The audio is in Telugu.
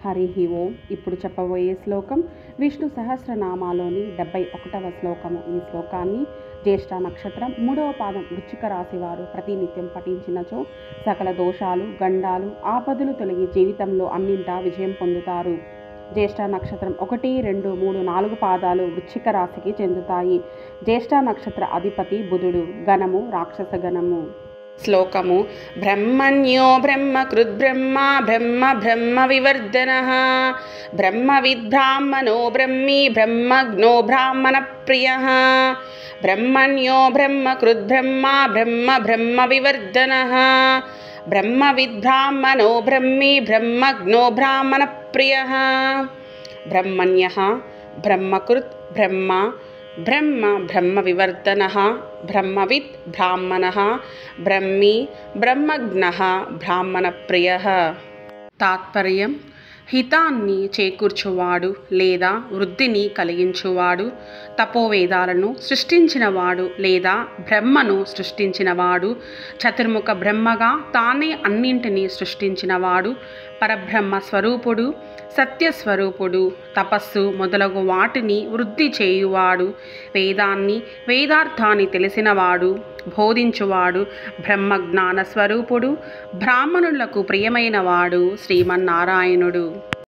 హరి ఓం. ఇప్పుడు చెప్పబోయే శ్లోకం విష్ణు సహస్రనామాలోని 71వ శ్లోకము. ఈ శ్లోకాన్ని జ్యేష్ఠ నక్షత్రం 3వ పాదం వృశ్చిక రాశి వారు ప్రతినిత్యం పఠించినచో సకల దోషాలు, గండాలు, ఆపదలు తొలగి జీవితంలో అన్నింటా విజయం పొందుతారు. జ్యేష్ఠ నక్షత్రం 1, 2, 3, 4 పాదాలు వృశ్చిక రాశికి చెందుతాయి. జ్యేష్ఠ నక్షత్ర అధిపతి బుధుడు. గణము రాక్షస గణము. శ్లోకము బ్రహ్మణ్యో బ్రహ్మకృద్బ్రహ్మ బ్రహ్మ బ్రహ్మ వివర్ధనః బ్రహ్మవిద్బ్రాహ్మణో బ్రహ్మీ బ్రహ్మజ్ఞో బ్రాహ్మణ ప్రియః బ్రహ్మణ్యో బ్రహ్మకృద్బ్రహ్మ బ్రహ్మ బ్రహ్మ వివర్ధనః బ్రహ్మవిద్బ్రాహ్మణో బ్రహ్మీ బ్రహ్మజ్ఞో బ్రాహ్మణ ప్రియః బ్రహ్మణ్యః బ్రహ్మకృత్ బ్రహ్మ బ్రహ్మ బ్రహ్మ వివర్ధనః బ్రహ్మవిత్ బ్రాహ్మణః బ్రహ్మీ బ్రహ్మజ్ఞః బ్రాహ్మణ ప్రియః. తాత్పర్యం: హితాన్ని చేకూర్చువాడు లేదా వృద్ధిని కలిగించువాడు, తపోవేదాలను సృష్టించినవాడు లేదా బ్రహ్మను సృష్టించినవాడు, చతుర్ముఖ బ్రహ్మగా తానే అన్నింటినీ సృష్టించినవాడు, పరబ్రహ్మ స్వరూపుడు, సత్యస్వరూపుడు, తపస్సు మొదలగు వాటిని వృద్ధి చేయువాడు, వేదాన్ని వేదార్థాన్ని తెలిసినవాడు, బోధించువాడు, బ్రహ్మజ్ఞాన స్వరూపుడు, బ్రాహ్మణులకు ప్రియమైనవాడు శ్రీమన్నారాయణుడు.